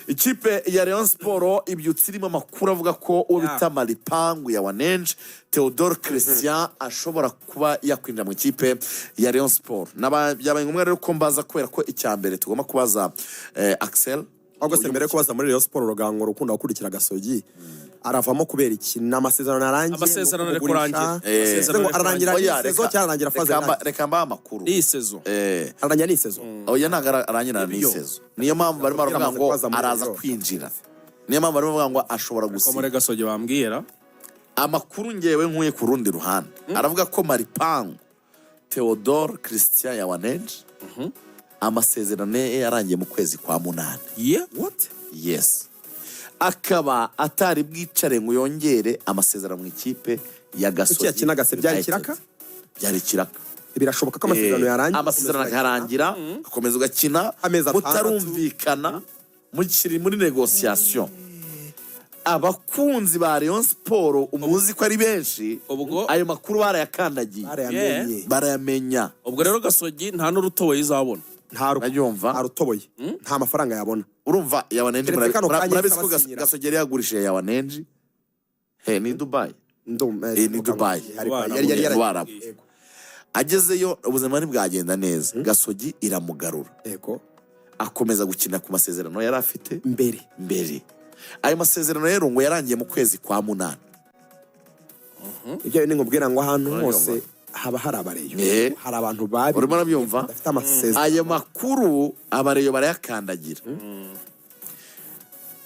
ikipe ya Rayon Sport ibyutse irimo amakuru avuga ko uwo bita Maripangu ya Wanenje Theodore Christian ashobora kuba yakwinjira mu ikipe ya Rayon Sport. Byabaye ngombwa rero ko mbaza kubera ko icyambere tugomba kubaza Axel ahubwo se mbere kubaza muri Rayon Sport Rugango rukunda gukurikira Gasogi aravamo kubera iki n'amasezerano narangiye amasezerano ari kurangira ararangira sezo cyarangira faze reka mba amakuru ni sezo ararangira ni sezo oya ntagaranyira ni sezo niyo mpamvu barimo baravuga ngo araza kwinjira niyo mpamvu barimo bavuga ngo ashobora gusinya muri Gasogi bambwira amakuru ngewe nkuye ku rundi ruhande aravuga ko Maripangu Theodore Christian ya Wanenje amasezerano yarangiye mu kwezi kwa munani. What? Yes. Akaba atari bwicare ngo yongere amasezerano mu ikipe ya Gasogi. Kuki yakinaga se byari kiraka? Byari kiraka. Birashoboka ko amasezerano yarangiye. Amasezerano akarangira akomeza ugakina mutarumvikana muri negotiation. Abakunzi ba Rayon Sport umuzi ko ari benshi ayo makuru barayakandagiye barayamenya. Ubwo rero Gasogi nta n'urutoboye izabona. Nta rutoboye nta mafaranga yabona. Urumva ya Wanenje murabizi ko Gasogi yagurishije ya Wanenje ni Dubai. Ni Dubai yari agezeyo ubuzima ntibwagenda neza. Gasogi iramugarura akomeza gukina ku masezerano yari afite mbere. Ayo masezerano rero ngo yarangiye mu kwezi kwa munani. Ibyo ni ngubwira ngo ahantu hose haba hari abareyo hari abantu babi urimo nabyumva ayo makuru abareyo barayakandagira.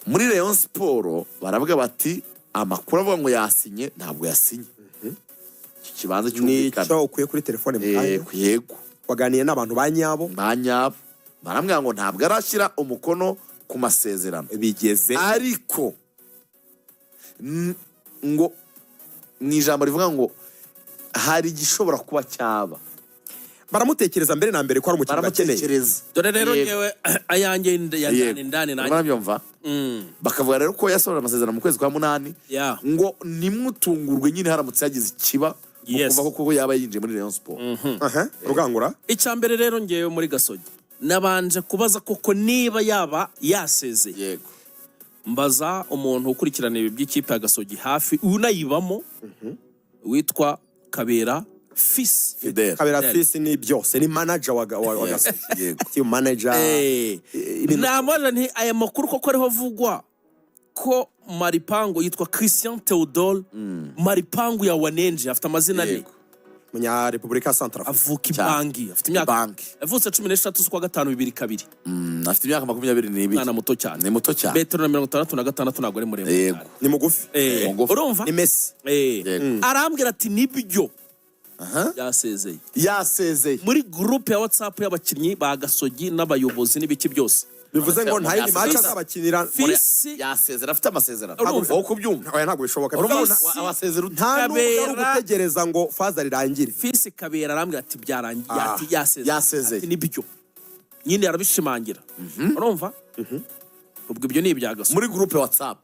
Muri Rayon Sport baravuga bati amakuru avuga ngo yasinye ntabwo yasinye. Iki kibanza cy'umvikana nico ukuye kuri telefone mukanya yego waganiye n'abantu banyabo barambwira ngo ntabwo arashyira umukono ku masezerano bigeze ariko ngo ni ijambo rivuga ngo hari igishobora kuba cyaba baramutekereza mbere na mbere ko ari umukinnyi bakeneye. Dore rero ngewe ayanjye ndani nabyumva bakavuga rero ko yasohora amasezerano mu kwezi kwa munani ngo nimutungurwe nyine haramutse yagize ikiba kuva ko yaba yinjiye muri Rayon Sport. Rugangura icyambere rero ngewe muri Gasogi nabanje kubaza koko niba yaba yasezeye. Yego. Mbaza umuntu ukurikirana ibi by'ikipe ya Gasogi hafi unayibamo witwa Kabera Fils. Kabera Fils ni byose ni manager wa Gasogi. Yego. Team manager. Namara nti aya makuru koko ariho vugwa ko Maripangu yitwa Christian Theodore Maripangu ya Wanenje afite amazina ne munya Republika Central avuka ibangi afite imyaka avutse 13 z'ukwa gatanu 2002 afite imyaka 22 mwana muto cyane ni muto cyane metero 66 ntabwo ari muremure yego ni mugufi urumva ni Messi arambwira ati nibyo yasezeye muri groupe ya WhatsApp y'abakinnyi ba Gasogi n'abayobozi n'ibiki byose bivuze ngo nta yindi match azabakinira yasezera afite amasezerano aho kubyumva oya ntabwo bishoboka abasezera nta n'ubwo gutegereza ngo faza rirangire. Fils Kabera arambwira ati byarangiye ati yasezeye nibyo nyine yarabishimangira urumva ubwo ibyo ni ibya Gasogi muri groupe WhatsApp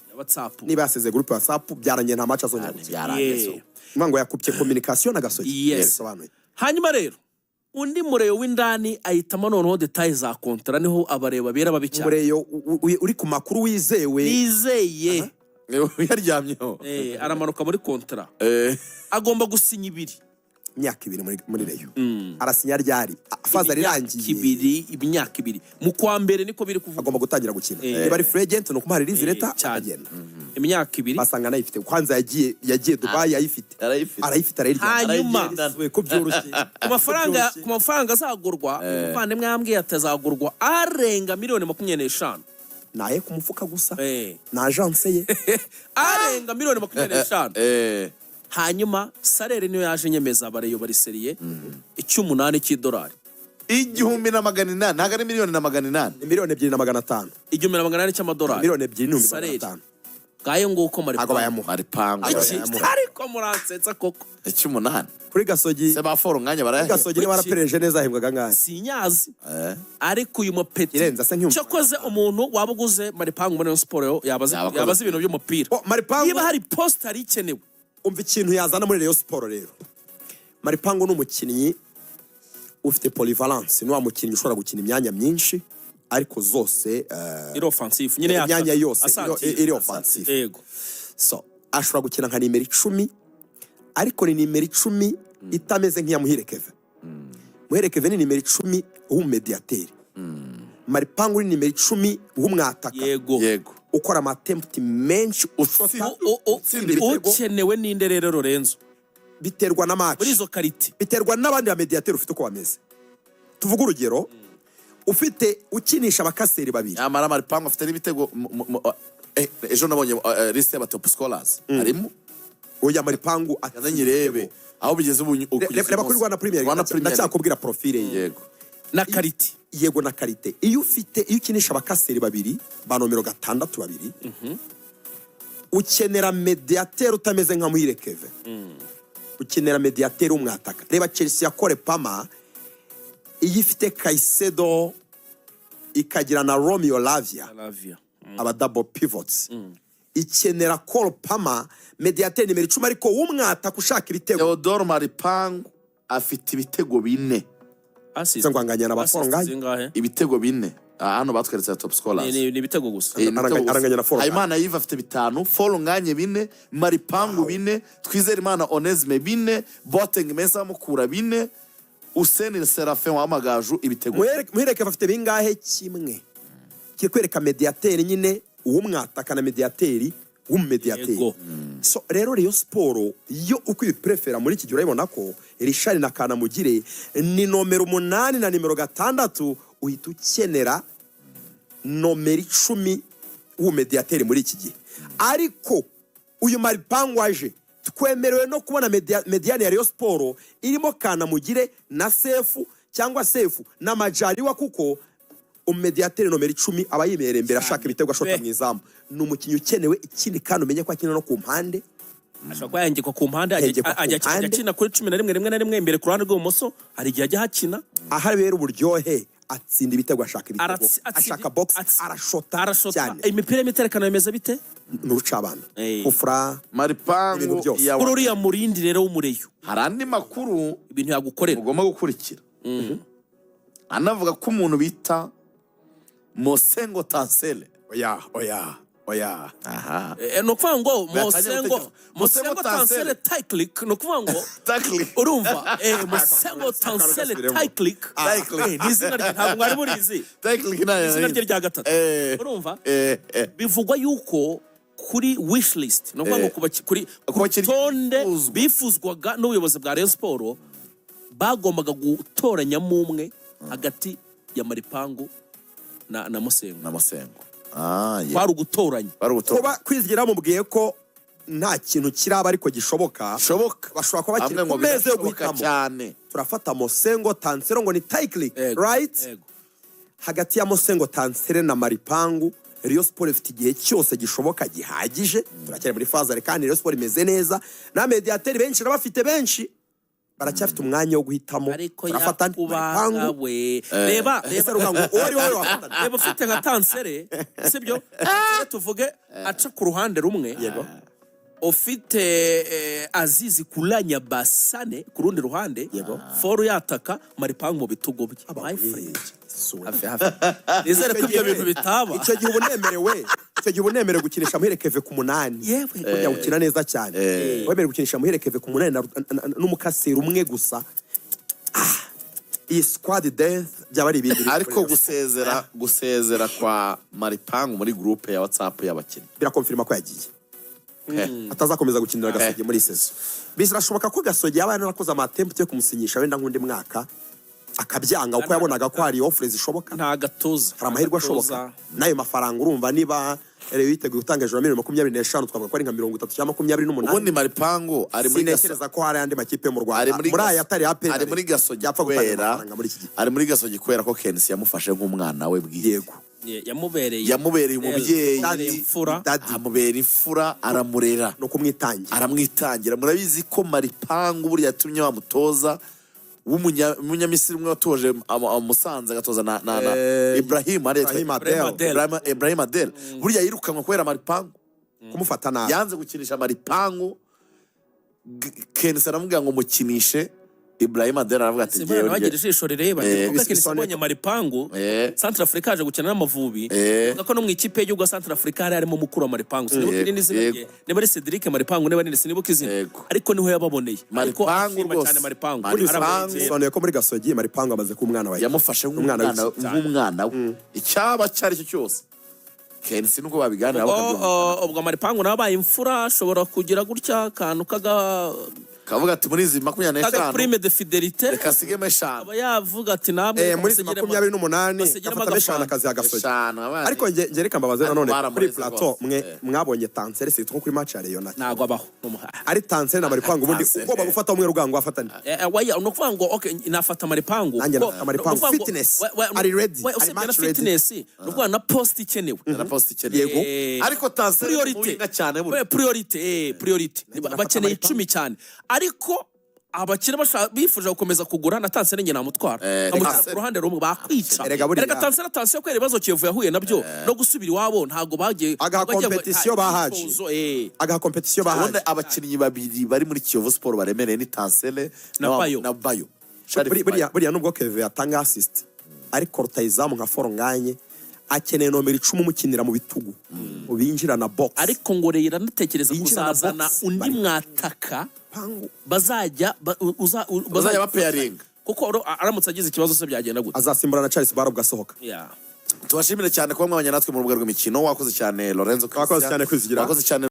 niba yasezeye groupe WhatsApp byarangiye nta match azongera byarangiye ngo yakupye communication na Gasogi. Hanyuma rero undi mureyo w'indani ahitamo noneho details za kontra niho abareba bera babicyane mureyo uri ku makuru wizeye yaryamyeho aramanuka muri kontra agomba gusinya ibiri imyaka 2 muri Rayon arasinya ryari faza rirangiye imyaka 2 mu kwa mbere niko biri kuvuga agomba gutangira gukina niba ari free agent no kumara rizi leta agenda imyaka 2 basanga nayifite kwanza yagiye Dubai ayifite arayifite hanyuma ko byoroshye ku mafaranga azagurwa umuvandimwe yambwiye atazagurwa arenga $25,000,000 naye ku mufuka gusa na agence ye arenga $25,000,000 hanyuma salere niyo yaje nyemeza abareyo bari seriye $8 cy'idolari 1,800 ntago ari $1,800 $2,500 $1,800 cy'amadolari $2,500 gaye nguko Maripangu ariko muransetsa koko 8 kuri Gasogi se baforo nganya barahe Gasogi ni barapereje neza ahembwaga ngahe sinyazi ariko uyu mupeti cyakoze umuntu wabuguze Maripangu muri Sport yabaza ibintu by'umupira niba hari poster ikenewe umva ikintu yazana muri Rayon Sport rero. Maripangu n'umukinnyi ufite polyvalence ni wa mukinnyi ushobora gukina imyanya myinshi ariko zose iri offensive nyine imyanya yose asatira. iri offensive. Yego. So ashobora gukina nka nimero 10 ariko ni nimero 10 itameze nk'iya Muhire Kevin. Muhire Kevin ni nimero 10 w'umediateri. Maripangu ni nimero 10 w'umwataka. Yego. Ukora amatempt menshi ukenewe n'inde rero Lorenzo biterwa na match. Muri izo karite Biterwa n'abandi ba mediateri ufite uko bameze. Tuvuga urugero ufite ukinisha abakaseri babiri. Amara Maripangu afite n'ibitego ejo nabonye list y'aba top scorers harimo oya Maripangu atanyirebe aho bigeze ubu reba kuri Rwanda Premier League ndacyakubwira profile ye. Yego. na karite. Yego na karite. Iyo ukinisha abakaseri babiri ba nomero 6 babiri ukenera mediateur utameze nka Muhire Kevin. Ukenera mediateur umwataka. Reba Chelsea yakore Pama iyo ifite Caicedo ikagira na Romeo Lavia aba double pivots. Ikenera Cole Palmer mediateur nimero 10 ariko w'umwataka ushaka ibitego. Theodore Maripangu afite ibitego 4 asize ngwanganya na bafongaye ibitego 4 hano batweretse top scorers ni ibitego gusa aranganya na Foro. Imana Yiva afite 5, Foro nganye 4, Maripangu 4, Twizere Imana Onesme 4, Boateng Mesa Mukura 4, Useni Serafin w'amagaju ibitego. Muhereke bafite bingahe kimwe kikwereka mediateur nyine uw'umwataka na mediateur w'umumediateur. So rero Rayon Sport yo uko ibiprefera muri iki gihe urabona ko Richard na Kanamugire ni nomero 8 na nimero 6 uhita ukenera nomero 10 w'umumediateur muri iki gihe. Ariko uyu Maripangu aje twemerewe no kubona mediane ya Rayon Sport irimo Kanamugire na Sefu cyangwa Sefu na Majaliwa kuko umediateur nomero 10 aba yimereye imbere ashaka ibitego ashota mu izamu. Ni umukinnyi ukenewe ikindi kandi umenye ko akina no ku mpande. Ashobora kuba yangikwa ku mpande ajya akina kuri 11 rimwe na rimwe imbere ku ruhande rw'ubumoso hari igihe ajya hakina. Aha rero uburyohe atsinda ibitego ashaka ibitego ashaka box arashota cyane. Imipira y'imiterekano yemeza bite? N'urucabana kufra Maripangu ya uriya murindi rero w'umureyo. Harandi makuru ibintu yagukorera ugomba gukurikira. Anavuga ko umuntu bita Mosengo Tansele oya no kuvuga ngo Mosengo Tansele Taiklik no kuvuga ngo urumva Mosengo Tansele Taiklik ni izina rye ntabwo mwari murizi. Taiklik izina rye rya gatatu urumva bivugwa yuko kuri wishlist no kuvuga ngo kuri tonde bifuzwaga n'ubuyobozi bwa Rayon Sport bagombaga gutoranyamo umwe hagati ya Maripangu na Mosengo. Bari ugutoranya. Kuba kwizigira mubwiye ko nta kintu kiraba ariko gishoboka. Bashobora kuba bakiri ku meza yo guhitamo cyane. Turafata Mosengo Tansere ngo ni Taiklik, right? Hagati ya Mosengo Tansere na Maripangu Rayon Sport ifite igihe cyose gishoboka gihagije. Turacyari muri phase kandi Rayon Sport imeze neza. Na mediateur benshi n'abafite benshi baracyafite umwanya wo guhitamo. Turafata Maripangu we reba reba ufite nka Tansere sibyo tuvuge aca ku ruhande rumwe yego ufite Azizi Kulanya Basane ku rundi ruhande yego Foro yataka Maripangu mu bitugo bye my friend hafi nizere ko ibyo bintu bitaba. Icyo gihe ubunemerewe gukinisha Muhire Kevin ku 8 kujya gukina neza cyane wemerewe gukinisha Muhire Kevin ku 8 n'umukaseri umwe gusa. Iyi squad death byabari ibindi ariko gusezera kwa Maripangu muri groupe ya WhatsApp y'abakinnyi birakonfirma ko yagiye atazakomeza gukinira Gasogi muri sezo. Bisirashoboka ko Gasogi yaba yarakoze amatempo yo kumusinyisha wenda nk'undi mwaka akabyanga uko yabonaga ko hari offers zishoboka. Nta gatoza hari amahirwe ashoboka nayo mafaranga urumva niba rero yiteguye gutanga ejo 25 twavuga ko ari nka 30 cyangwa 28. Ubundi Maripangu ari muri Gasogi ko hari andi makipe mu Rwanda muri aya atari APR ari muri Gasogi yapfa gutanga muri iki gihe ari muri Gasogi kubera ko Kensi yamufashe nk'umwana we bwiye. Yego yamubereye umubyeyi amubera imfura aramurera no aramwitangira. Murabizi ko Maripangu burya yatumye wamutoza w'umunyamisiri umwe watoje Musanze agatoza na Ibrahim Adel burya yirukanwa kubera Maripangu kumufata nabi yanze gukinisha Maripangu. Kensi aramubwira ngo mukinishe Ibrahim Adel aravuga ati Simba bagira ijisho rireba kuko Kenisi abonye Maripangu Central Africa aje gukina n'Amavubi kuko no mu ikipe y'igihugu Central Africa harimo mukuru wa Maripangu sinibuka n'izina rye niba ari Cedric Maripangu niba ari sinibuka izina ariko niho yababoneye Maripangu rwose Maripangu sonuye ko muri Gasogi Maripangu amaze ku mwana we yamufashe nk'umwana we icyaba cyari cyo cyose Kenisi nuko babiganira ubwo Maripangu nabaye imfura ashobora kugira gutya kantu kavuga ati muri izi 25 prime de fidelité reka sigemo 5 aba yavuga ati namwe muri 28 afata 5 akazi agasoje ariko nge reka mbabaze none kuri plateau mwabonye Tansere se kuri match ya Leona nago abaho ari Tansere na Maripangu ubundi uko bagufata umwe rugango afatanye waya no kuvuga ngo okay inafata Maripangu Maripangu fitness ari ready ari match ready fitness no kuvuga na post ikenewe yego ariko Tansere muhinga cyane priority bakeneye 10 cyane ariko abakire bifuje gukomeza kugura na Tansere nyina namutwara amutwara ku ruhande rumwe bakwica reka Tansere atasiyo ko ibibazo Kiyovu yahuye nabyo no gusubira iwabo ntago bagiye competition bahaje ubundi abakinnyi babiri bari muri Kiyovu Sport baremereye ni Tansere na Bayo buriya nubwo Keve atanga assist ariko rutayizamu nka Foronganye akeneye nomero 10 umukinira mu bitugu ubinjira na box ariko ngo reyira natekereza kuzazana undi mwataka bazajya bapeyaringa kuko aramutse agize ikibazo se byagenda gute azasimburana Charles Barro gasohoka yeah tubashimire cyane kuba mwabanye natwe mu rubuga rw'imikino wakoze cyane Lorenzo wakoze cyane kwizigira wakoze cyane